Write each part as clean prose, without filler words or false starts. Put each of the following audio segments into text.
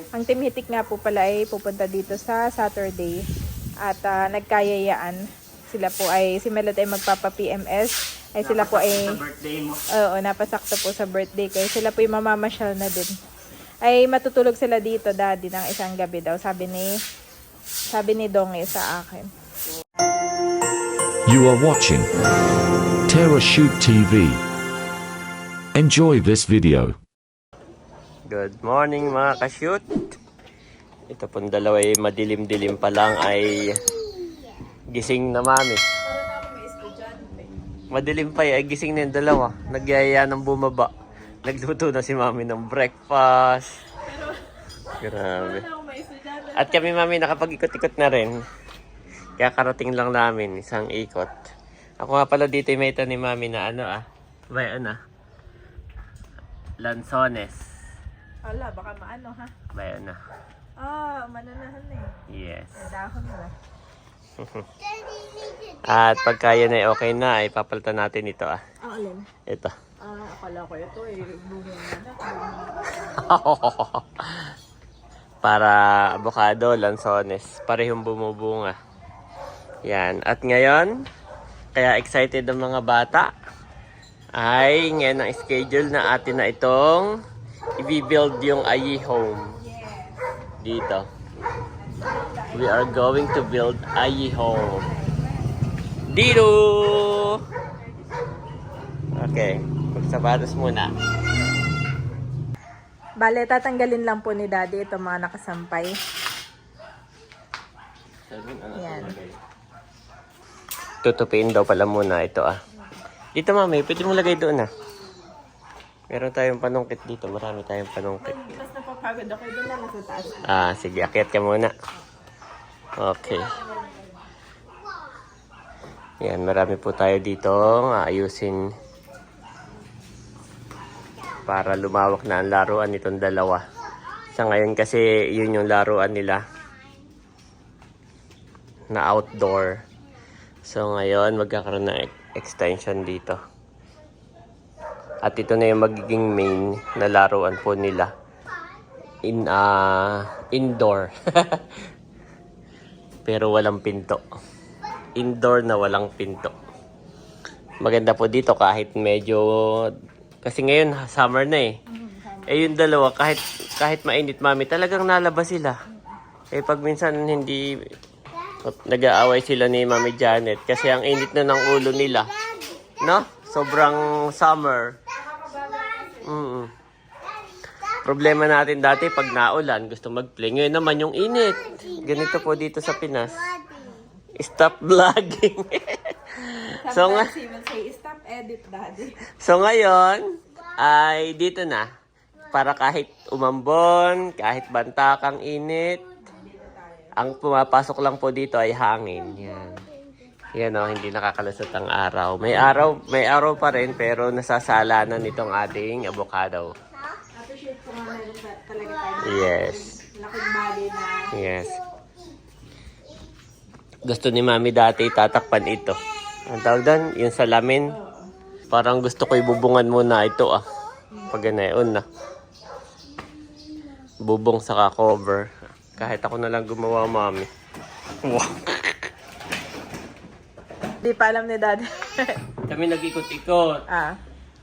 Ang Team Hitik nga po pala ay pupunta dito sa Saturday. At nagkayayaan. Sila po ay, si Melody ay magpapa-PMS. Ay sila po ay, sa birthday mo. oo, napasakto po sa birthday ko. Sila po ay mamamasyal na din. Ay matutulog sila dito, daddy, ng isang gabi daw. Sabi ni Donge sa akin. You are watching Terra Shoot TV. Enjoy this video. Good morning mga ka-shoot. Ito pong dalawa ay madilim-dilim pa lang ay gising na mami. Madilim pa ay gising na yung dalawa. Nagyayaya ng bumaba. Nagluto na si mami ng breakfast. Grabe. At kami mami nakapag-ikot-ikot na rin. Kaya karating lang namin isang ikot. Ako nga pala dito may ito ni mami na lansones. Ala, baka maano ha? Bayan na. Mananahan na eh. Yes. Dahon na. At pagka yan ay okay na, ay papalitan natin ito Alin? Ito. Akala ko ito eh. Bunga na. Para avocado, lansones. Parehong bumubunga. Yan. At ngayon, kaya excited ang mga bata, ay ngayon ang schedule na atin na itong i-build yung Ayi home. Dito. We are going to build Ayi home. Dito! Okay. Magsapatos muna. Bale, tatanggalin lang po ni daddy itong mga nakasampay. Yan. Tutupiin daw pala muna ito Dito mami, pwede mo lagay doon Meron tayong panungkit dito. Marami tayong panungkit. Mas napapagod ako doon lang sa taas. Sige. Akyat ka muna. Okay. Yan, marami po tayo dito ayusin para lumawak na ang laruan nitong dalawa. Sa ngayon kasi yun yung laruan nila na outdoor. So ngayon magkakaroon ng extension dito. At ito na yung magiging main na laruan po nila. Indoor. Pero walang pinto. Indoor na walang pinto. Maganda po dito kahit medyo kasi ngayon summer na yung dalawa kahit mainit mami talagang nalabas sila. Pag minsan hindi nag-aaway sila ni Mami Janet kasi ang init na ng ulo nila. No? Sobrang summer. Problema natin dati pag naulan, gusto mag-play. Ngayon naman yung init. Ganito po dito sa Pinas. Stop vlogging. Sometimes he will say, stop edit, daddy. So ngayon, ay dito na. Para kahit umambon, kahit bantakang init, ang pumapasok lang po dito ay hangin. Yan. Yan hindi nakakalusot ang araw. May araw pa rin pero nasasala na nitong ating avocado. Appreciate ko nga meron talaga tayo. Yes. Laking bagay na. Yes. Gusto ni Mami dati tatakpan ito. Ang tawag doon, yung salamin. Parang gusto ko ibubungan muna ito Pag ganayon na. Bubong saka cover. Kahit ako na lang gumawa, Mami. Wow. Di pa alam ni daddy. Kami nag-ikot-ikot.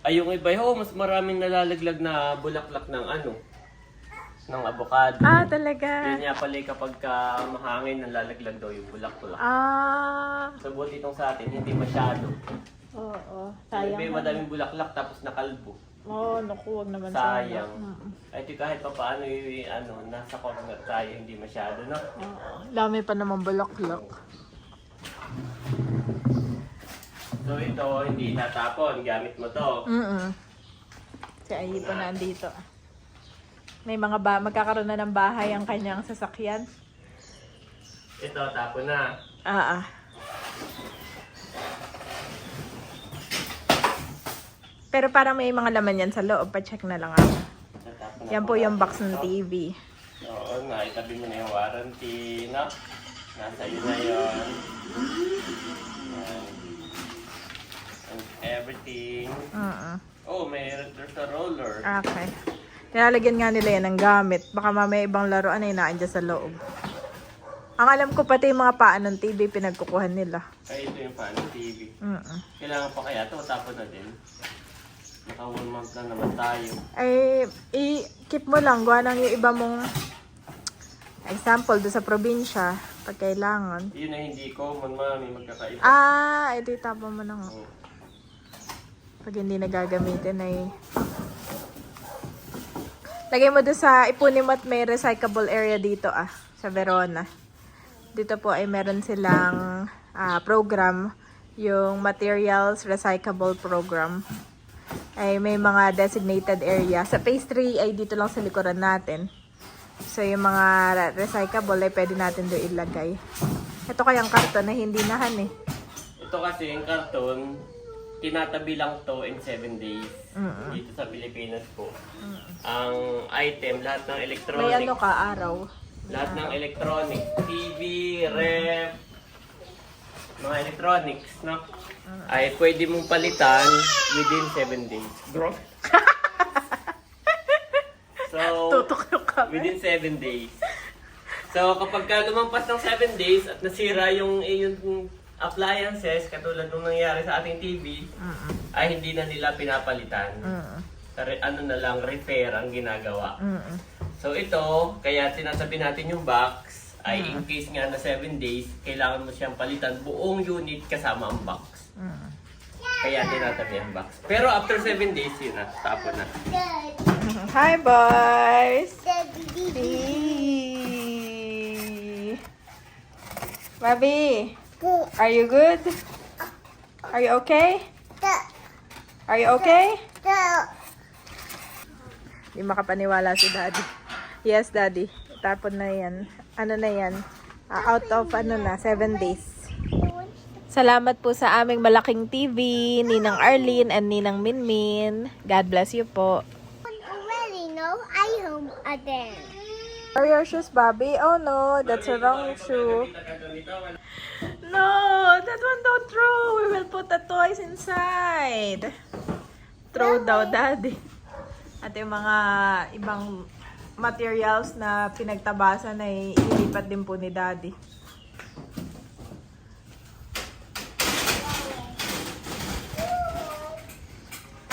Ay, yung iba, mas maraming nalalaglag na bulaklak ng ng avocado. Talaga. Yun nga pala kapag mahangin, nalalaglag daw yung bulaklak. So, buti itong sa atin, hindi masyado. Oo. Sayang. Sayang. May madaming bulaklak tapos nakalbo. Naku, wag naman Sayang. Ay, ito kahit pa paano nasa corner tayo, hindi masyado, no? Dami pa naman bulaklak. So, ito, hindi tatapon. Gamit mo to. Si Ayi pa na andito. May mga magkakaroon na ng bahay ang kanyang sasakyan. Ito, tapon na. Pero parang may mga laman yan sa loob. Pa-check na lang ako. Yan po yung box ng TV. Oo nga, itabi mo na yung warranty, no? Nasa iyo na yun. And everything. Oh, there's a roller. Okay. Nilalagyan nga nila yan ng gamit. Baka mamaya ibang laruan ay naan dyan sa loob. Ang alam ko pati yung mga paan ng TV pinagkukuhan nila. Ay, ito yung paano TV. Kailangan pa kaya ito, tapon na din. Naka 1 month na naman tayo. Ay, i-keep mo lang. Gawa ng yung iba mong example doon sa probinsya. Pag kailangan. Yun na hindi common, mami, magkakaiba. Edi tapon mo na nga. Pag hindi nagagamitin ay... Lagay mo doon sa ipunin mo at may recyclable area dito sa Verona. Dito po ay meron silang program, yung materials recyclable program. Ay may mga designated area. Sa phase 3 ay dito lang sa likuran natin. So yung mga recyclable ay pwede natin doon ilagay. Ito kayang karton na hindi nahan eh. Ito kasi yung karton, tinatabi lang to in 7 days. Dito sa Pilipinas po. Ang item, lahat ng electronic. May ano ka, araw. Lahat ng electronic, TV, ref, mga electronics, no? Ay pwede mong palitan within 7 days. Bro? So, Tutok yung kami. within 7 days. So, kapag ka lumampas ng 7 days at nasira yung appliances, katulad ng nangyari sa ating TV, ay hindi na nila pinapalitan. Ano na lang, repair ang ginagawa. So ito, kaya sinasabi natin yung box, ay in case nga na 7 days, kailangan mo siyang palitan buong unit kasama ang box. Kaya tinatabi ang box. Pero after 7 days, yun na, tapon na. Hi, boys! Bobby, are you good? Are you okay? Are you okay? Hindi makapaniwala si Daddy. Yes, Daddy. Tapon na yan. Ano na yan? Out of 7 days. Salamat po sa aming malaking TV, Ninang Arlene and Ninang Minmin. God bless you po. Already know I home again. Are your shoes, Bobby? Oh no, that's a wrong shoe. No, that one don't throw. We will put the toys inside. Throw daw, Daddy. At yung mga ibang materials na pinagtabasan ay ilipat din po ni Daddy.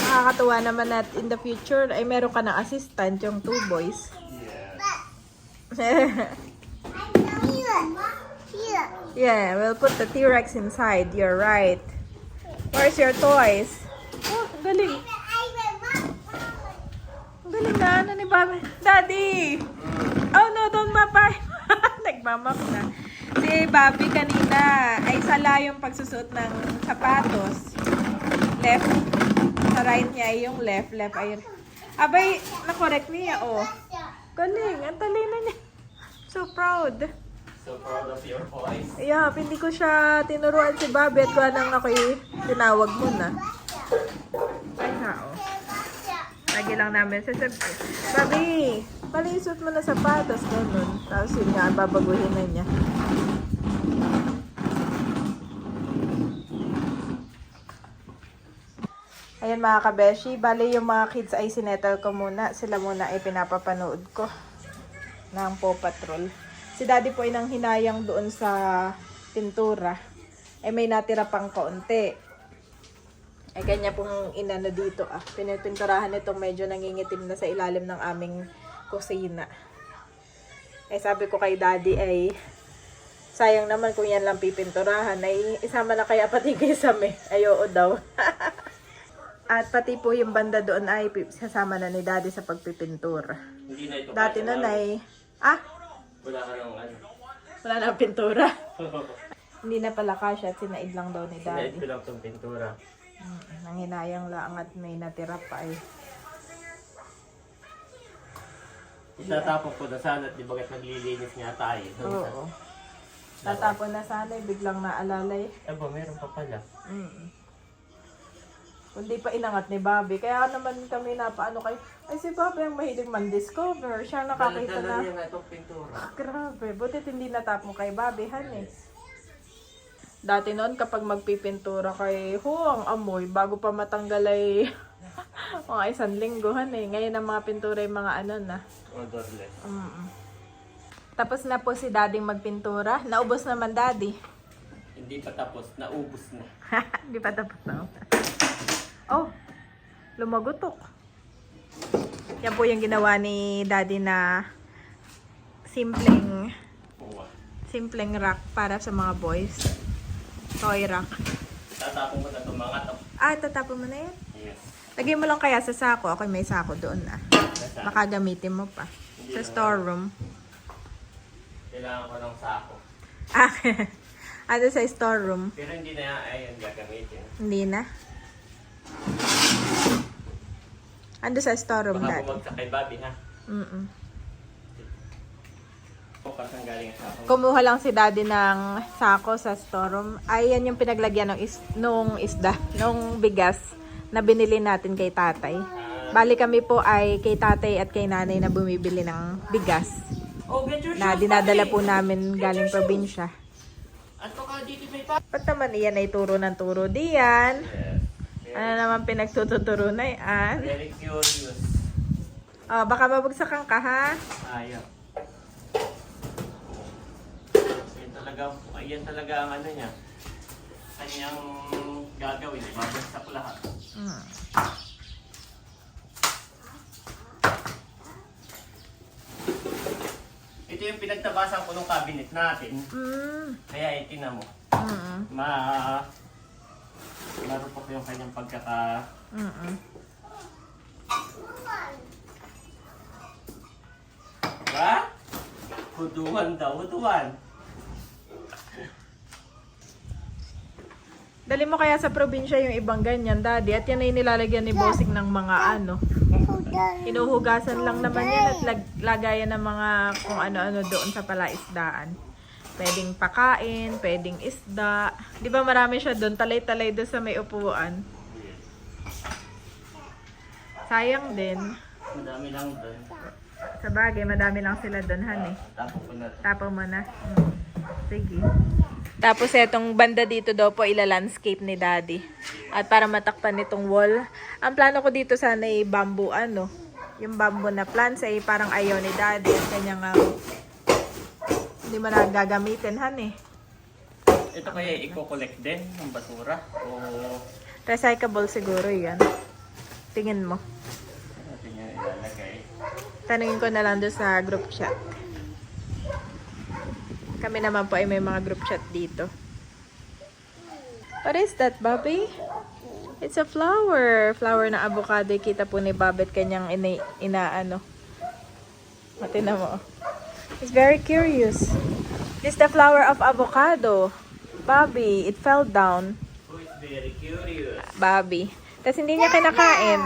Nakakatuwa naman at in the future ay meron ka ng assistant, yung 2 boys. Yeah, we'll put the T-Rex inside. You're right. Where's your toys? Oh, ang galing. Ang galing na. Ano ni Bobby? Daddy! Oh no, don't mapay. Nagmamap na. Si Bobby kanina ay sala yung pagsusuot ng sapatos. Left. Sa right niya ay yung left. Left ay abay, na-correct niya. Oh. Galing. Ang talino niya. So proud. So proud of your boys. Yeah, hindi ko siya tinuruan si Bobby at kung anong ako'y tinawag mo na. Ay nga, oh. Lagi lang namin sasabi, Bobby, palisot mo na sapatos, ganun. Tapos yun nga, babaguhin na niya. Ayan mga kabeshi, bali yung mga kids ay sinettle ko muna. Sila muna ay pinapapanood ko ng Paw Patrol. Si Daddy po ay nang hinayang doon sa pintura. Eh may natira pang kaunti. Eh kanya pong inano dito pinipinturahan itong medyo nangingitim na sa ilalim ng aming kusina. Eh sabi ko kay Daddy ay sayang naman kung yan lang pipinturahan. Ay isama na kaya pati kisame. Ayoo daw. At pati po yung banda doon ay sasama na ni Daddy sa pagpipintura. Hindi na ito Dati nun ay... wala ka nang ano. Wala na pintura. Hindi na pala kasya at sinaid lang daw ni Sinayad Daddy. ko lang itong pintura. Nanghinayang lang at may natira pa eh. Itatapon ko na sana at di bagat naglilinis nga tayo. Oo. Tatapon na sana eh, biglang naalalay. Aba, meron pa pala. Kundi pa inangat ni Bobby. Kaya naman kami napaano kay... Ay si Bobby ang mahilig man-discover. Siya nakakita Dala na... niya nga itong pintura. Grabe. Butit hindi natap mo kay Bobby, han eh. Dati noon kapag magpipintura kay ang amoy, bago pa matanggal ay Mga isang lingguhan eh. Ngayon ang mga pintura yung mga ano na. Odorless. Tapos na po si Daddy magpintura. Naubos naman Daddy. Hindi pa tapos, naubos na. Hindi pa tapos na. Oh, lumagutok. Yan po yung ginawa ni Daddy na simpleng rack para sa mga boys. Toy rack. Tatapon ko na itong mga to. Ah, tatapon mo na yan? Yes. Lagay mo lang kaya sa sako. Ako may sako doon na. Nasaan? Baka gamitin mo pa. Hindi Sa naman. storeroom. Kailangan ko ng sako. Ah, ano sa storeroom? Pero hindi na ayun gagamitin. Hindi na. Ando sa storeroom Baka Daddy. bumagsak kay Bobby, ha? Bukas ang galing sa ako. Kumuha lang si Daddy ng sako sa storeroom. Ay, yan yung pinaglagyan nung bigas na binili natin kay tatay. Bali kami po ay kay tatay at kay nanay na bumibili ng bigas Oh, get your na dinadala po namin galing probinsya. Ato ka dito may pa. Ba't naman iyan ay turo ng turo diyan? Yes. Ano naman pinagtututuro na yan? Very curious. Oh, baka mabagsakan ka ha? Ayaw. Yan talaga ang ano niya. Kanyang gagawin. Babagsak lahat. Ito yung pinagtabasan ko ng cabinet natin. Kaya itina mo. Marupok yung kanyang pagkaka... Diba? Huduan daw, huduan. Dali mo kaya sa probinsya yung ibang ganyan, Daddy. At yan ay nilalagyan ni Bossing ng mga ano. Hinuhugasan lang naman yan at lagayan ng mga kung ano-ano doon sa palaisdaan. Pwedeng pakain, pwedeng isda. Di ba marami siya doon? Talay-talay doon sa may upuan. Sayang din. Madami lang doon. Sa bagay, madami lang sila doon, Han eh. Tapos ko na. Tapo mo na. Sige. Tapos etong banda dito daw po ila-landscape ni Daddy. At para matakpan nitong wall, ang plano ko dito sana ay bamboo ano. Yung bamboo na plants ay parang ayaw ni Daddy. At kanyang hindi mo na gagamitin, Han eh. Ito kaya i-collect din ng basura? O Recyclable siguro yan. Tingin mo. natin yung ilalagay? Tanungin ko na lang doon sa group chat. Kami naman po ay may mga group chat dito. What is that, Bobby? It's a flower. Flower na avocado. Kita po ni Bobby at kanyang inaano. Matina mo. He's very curious. This is the flower of avocado. Bobby, it fell down. Who is very curious? Bobby. Tapos hindi niya kinakain.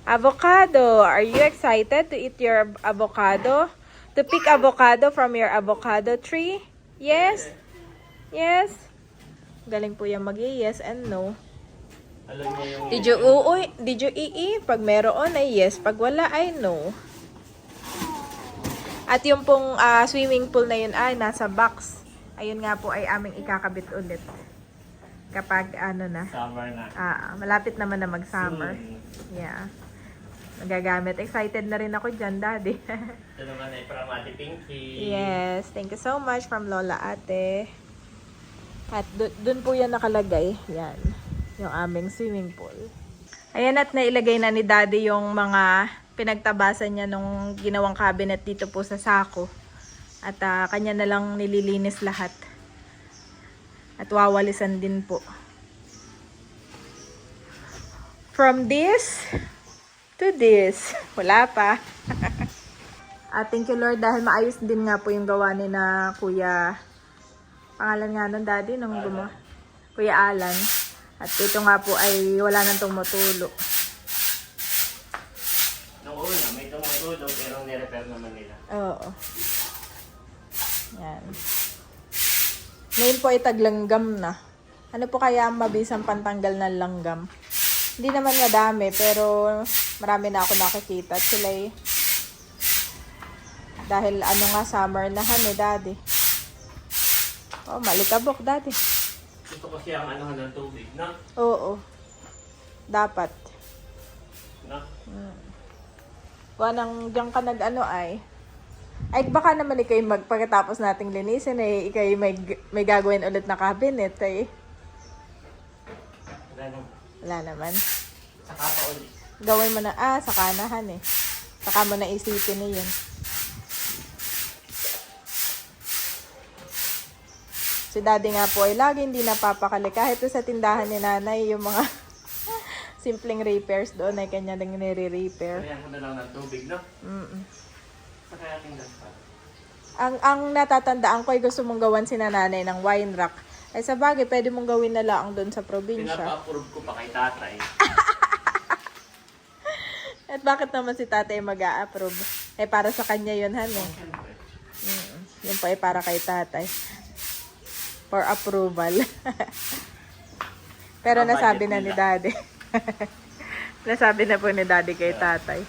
Avocado. Are you excited to eat your avocado? To pick avocado from your avocado tree? Yes? Yes? Galing po yung mag-yes and no. Alam niya yung... Did you ii? Pag meron ay yes. Pag wala ay no. At yung pong swimming pool na yun ay nasa box. Ayun nga po ay aming ikakabit ulit. Kapag ano na. Summer na. Malapit naman na mag-summer. Yeah. Magagamit. Excited na rin ako dyan, Daddy. Ito naman ay from Ate Pinky. Yes. Thank you so much from Lola Ate. At dun po yan nakalagay. Yan. Yung aming swimming pool. Ayan at nailagay na ni Daddy yung mga pinagtabasan niya nung ginawang cabinet dito po sa sako. At kanya na lang nililinis lahat. At wawalisan din po. From this to this. Wala pa. Thank you Lord dahil maayos din nga po yung gawa ni na Kuya, pangalan nga nun Daddy nung gumawa, Kuya Alan. At ito nga po ay wala nang tumutulo. Nung una, may tumutulo pero nirepair naman nila. Oo. Yan. Ngayon po ay taglanggam na. Ano po kaya ang mabisang pantanggal ng langgam? Hindi naman madami, pero marami na ako nakikita. At sila dahil ano nga, summer na eh, Daddy. Oh, malikabok, Daddy. Gusto ko siyang anuhan ng tubig, no? Oo. Dapat. Wanang diyan ka nag-ano ay. Ay, baka naman ikaw pagkatapos nating linisin eh, ikaw may gagawin ulit na cabinet eh. Wala naman. Saka pa ulit. Gawin mo na, sa kanahan eh. Saka mo na isipin na yun. Si daddy nga po ay lagi hindi napapakali. Kahit sa tindahan ni nanay, yung mga simpleng repairs doon ay kanya lang nire-repair. Kaya ko na lang ng tubig, no? Saka ating dasal. Ang natatandaan ko ay gusto mong gawan si nanay ng wine rack. Ay sa bagay, pwede mong gawin na lang doon sa probinsya. Pinapa-approve ko pa kay tatay. At bakit naman si tatay mag-a-approve? Eh para sa kanya yun, han eh. Yun pa ay para kay tatay. For approval. Pero nasabi na ni daddy. Nasabi na po ni daddy kay tatay.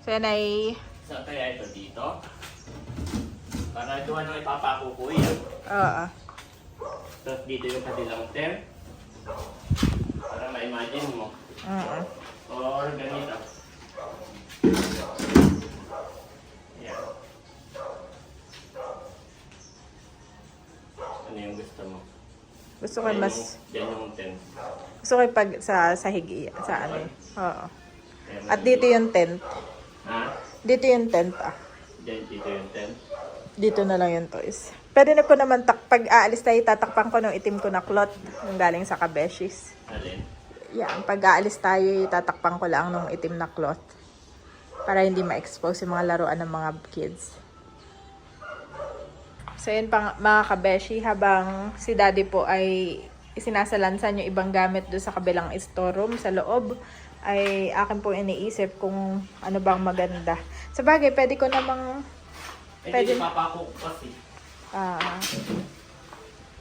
So yan ay... So, kaya ito dito. Para ito ano ipapako ko yan. Oo. Tapos dito yung kanilang tent. Para ma-imagine mo. Or ganito. Yan. Ano yung gusto mo? Gusto ko mas... Yan yung tent. Gusto ko pag sa sahig sa ano. Oo. Kaya At dito yung tent. Ha? Dito yung tent Dito yung tent. Dito na lang yung toys. Pwede na ko naman pag aalis tayo, tatakpan ko ng itim ko na cloth yung galing sa Kabeshis. Alin? Yan, pag aalis tayo, tatakpan ko lang ng itim na cloth. Para hindi ma-expose yung mga laruan ng mga kids. So yun pa mga Kabeshi, habang si daddy po ay sinasalansan yung ibang gamit doon sa kabilang storeroom sa loob, ay akin po iniisip kung ano bang maganda. Sa bagay, pwede ko namang... Pwede ipapako ko kasi.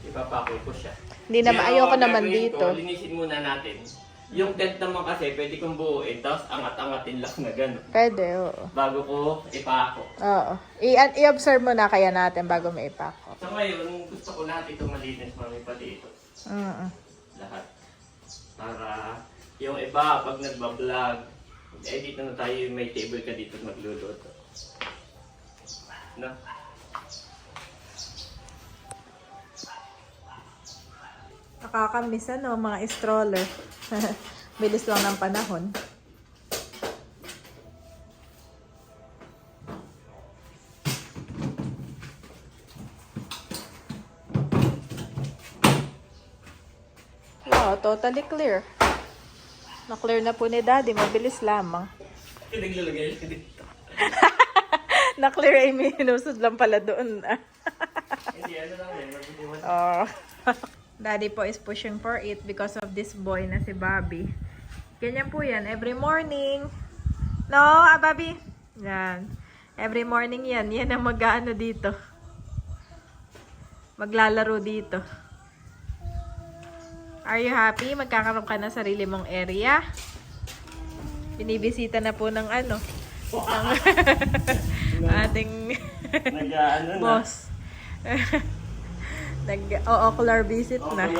Ipapako ko siya. Hindi naman, Pero ayoko ang naman gagawin dito. Ko, linisin muna natin. Yung tent naman kasi, pwede kong buuin, tapos angat-angatin lang na gano'n. Pwede, oo. Bago ko ipako. Oo. I-observe mo na kaya natin bago may ipako. So ngayon, gusto ko lahat ito malinis, mami, pati ito. Lahat. Para yung iba, pag nagbablog, edit na tayo, may table ka dito magluluto. No? Nakakamiss mga stroller. Bilis lang ng panahon. Oh, totally clear. Na-clear na po ni daddy. Mabilis lamang. Naglalagay siya dito. Na-clear ay minusod lang pala doon. Hindi, ano lang yun, magdidiwan. Oh. Daddy po is pushing for it because of this boy na si Bobby. Ganyan po yan. Every morning. No, Bobby? Yan. Every morning yan. Yan ang mag-ano dito. Maglalaro dito. Are you happy? Magkakaroon ka na sarili mong area? Binibisita na po ng ano. Ng ating Nag-ano na. boss. Nag-ocular visit na. May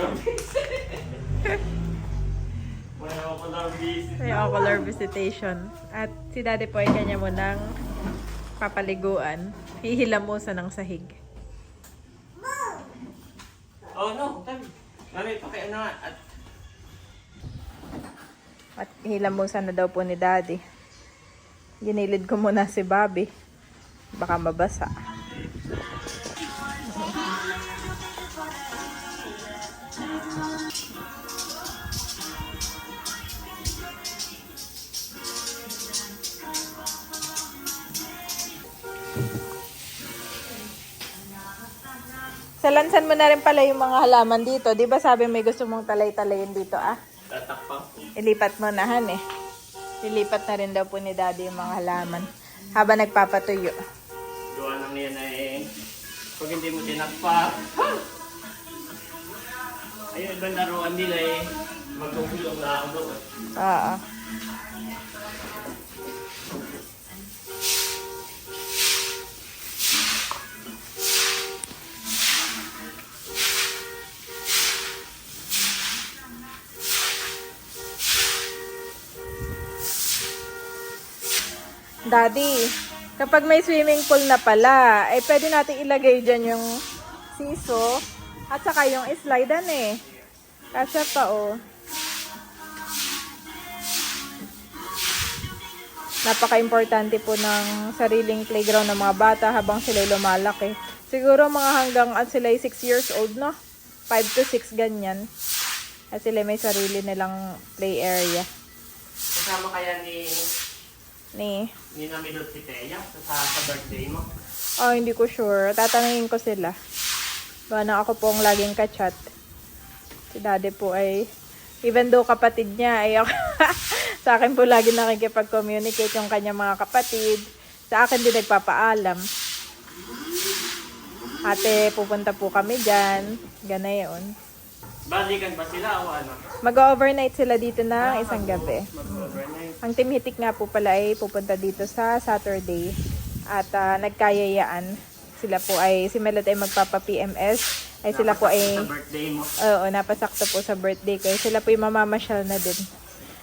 ocular visit. May ocular visitation. At si daddy po ay kanya mo ng papaliguan. Hihilamusan ng sahig. Oh no, tabi. Mami, pakiano nga. At hilamusan na daw po ni daddy. Ginilid ko muna si Bobby. Baka mabasa. Salansan mo na rin pala yung mga halaman dito. Di ba sabi may gusto mong talay-talayin dito Tatakpang. Ilipat mo na han eh. Ilipat na rin daw po ni daddy yung mga halaman. Habang nagpapatuyo. Gawa nang yan eh. Pag hindi mo tinakpa. Ayun, ibang laruan nila eh. Magkukulong na ako doon. Oo. Daddy, kapag may swimming pool na pala, ay pwede natin ilagay dyan yung siso at saka yung slidean eh. Kasya pa oh. Napaka-importante po ng sariling playground ng mga bata habang sila lumalaki. Siguro mga hanggang at sila 6 years old, no? 5 to 6 ganyan. At sila may sarili nilang play area. Kasama kaya ni Namilot si Teya sa birthday mo? Oh, hindi ko sure. Tatanungin ko sila. Gawa na ako pong laging ka-chat. Si Daddy po ay, even though kapatid niya, ay ako, sa akin po lagi nakikipag-communicate yung kanya mga kapatid. Sa akin din nagpapaalam. Ate, pupunta po kami dyan. Ganayon. Balikan ba sila o ano? Mag-overnight sila dito ng isang gabi. Mag-overnight. Ang Team Hitik nga po pala ay pupunta dito sa Saturday. At nagkayayaan. Sila po ay, si Melot ay magpapa-PMS. Ay sila po ay, Sa birthday mo. oo, napasakto po sa birthday ko. Sila po ay mamamasyal na din.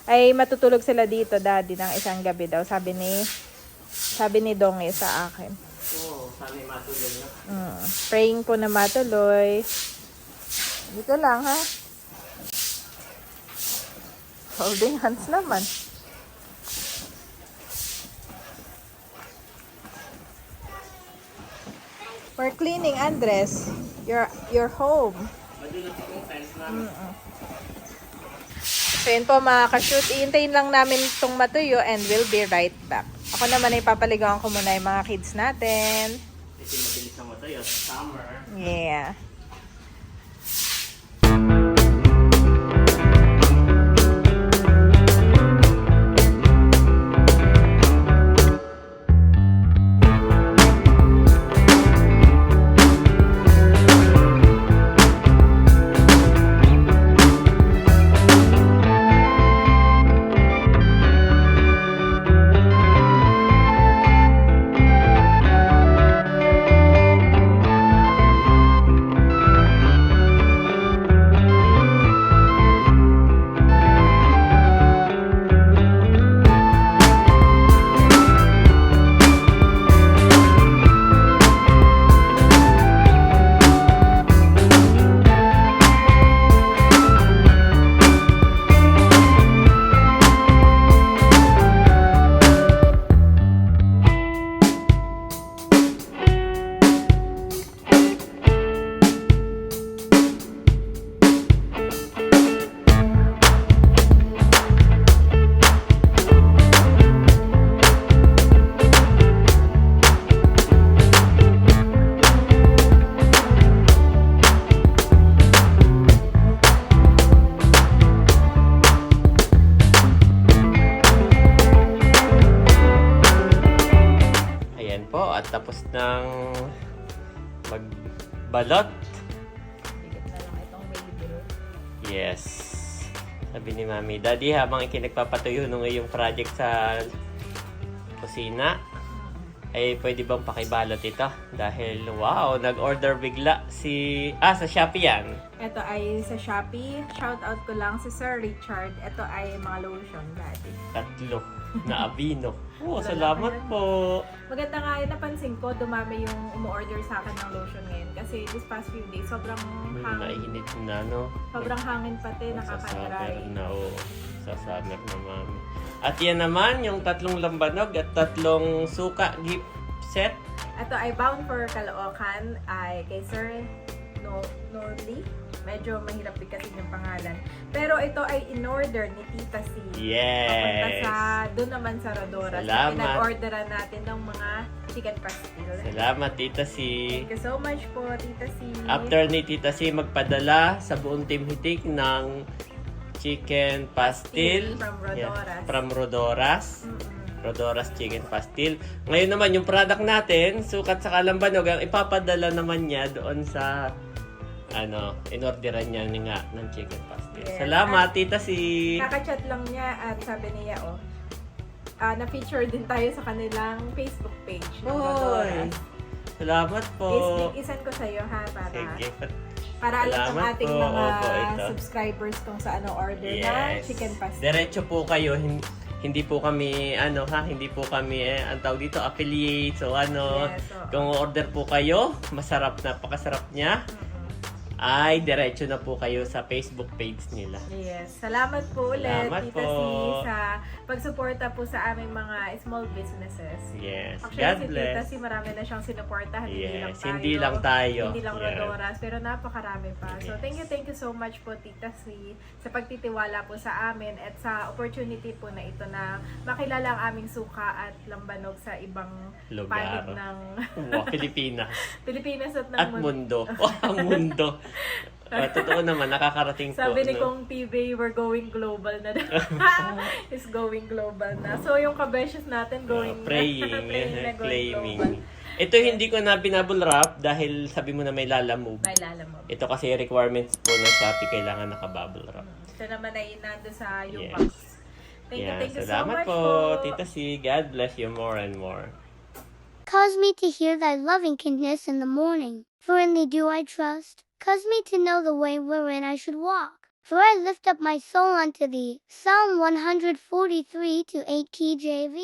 Ay matutulog sila dito, Daddy, ng isang gabi daw. Sabi ni Donge sa akin. Oo, sabi matuloy na. Praying po na matuloy. Dito lang, ha? Holding hands naman. We're cleaning, Andres. Your home. Madulas akong tiles namin. So yun po mga ka-shoot, iintayin lang namin itong matuyo and we'll be right back. Ako naman ay papaligawan ko muna yung mga kids natin. Kasi mabilis na matayo sa summer. Yeah. At tapos ng magbalot. Bigit na lang itong baby. Yes. Sabi ni Mami, Daddy, habang ikinagpapatuyo nung iyong project sa kusina, ay pwede bang pakibalot ito? Dahil, wow, nag-order bigla sa Shopee yan. Ito ay sa Shopee. Shout out ko lang si Sir Richard. Ito ay mga lotion, Daddy. 3 na Aveeno. Oh, salamat po. Maganda nga yun, napansin ko, dumami yung umu-order sa akin ng lotion ngayon. Kasi this past few days, sobrang hangin. Nainit na, no? Sobrang hangin pati, Sa nakaka-dry. summer na, oh. Sa summer na, Mami. At yan naman, yung 3 lambanog at 3 suka gift set. Ito ay bound for Caloocan, ay kay Sir Norly. Medyo mahirap bigkasin yung pangalan. Pero ito ay in-order ni Tita C. Papunta Yes! sa, doon naman sa Rodora. Salamat. So, pinag-orderan natin ng mga chicken pastil. Salamat, Tita C. Thank you so much po, Tita C. After ni Tita C magpadala sa buong Team Hitik ng chicken pastil. From Rodoras. Yeah, from Rodoras. Mm-mm. Rodoras Chicken Pastil. Ngayon naman, yung product natin, sukat sa Kalambanog, ang ipapadala naman niya doon sa inorderan niya nga ng chicken pastil. Yes. Salamat, Tita C. Kaka-chat lang niya at sabi niya, na-feature din tayo sa kanilang Facebook page. ng Hoy! Rodoras. Salamat po. Isan ko sa'yo ha, Sige. para alam ng Salamat ating po. mga Opo, ito. subscribers kung sa ano order na chicken pastil. Diretso po kayo. hindi po kami, hindi po kami, ang tawag dito, affiliate. So, Yes, oo. kung order po kayo, masarap, napakasarap niya. Ay, diretso na po kayo sa Facebook page nila. Yes. Salamat po ulit, Salamat Tita po. C, sa pagsuporta po sa aming mga small businesses. Yes. Actually, God si bless. Tita C, marami na siyang sinuportahan. Yes, Hindi lang tayo. Hindi lang Yeah. Rodoras, pero napakarami pa. So, Yes. thank you so much po, Tita C, sa pagtitiwala po sa amin at sa opportunity po na ito na makilala ang aming suka at lambanog sa ibang Lugar. panig ng Wow, Pilipinas. Pilipinas at ng At mundo. Oh, ang mundo. Totoo naman, nakakarating po. Sabi ni no? Kong TV, we're going global na. Is going global na. So, yung kabeshes natin going Praying, na going claiming. global. Ito hindi ko na binabble wrap dahil sabi mo na may lalamove. May lalamog. Ito kasi requirements po ng Shopee, kailangan naka-bubble wrap. Ito naman ay nando sa Yes. U-Box. Thank Yeah, you so salamat much po, po. Tita C. God bless you more and more. Cause me to hear thy loving kindness in the morning. For in thee do I trust. Cause me to know the way wherein I should walk. For I lift up my soul unto thee. Psalm 143 to 8 KJV.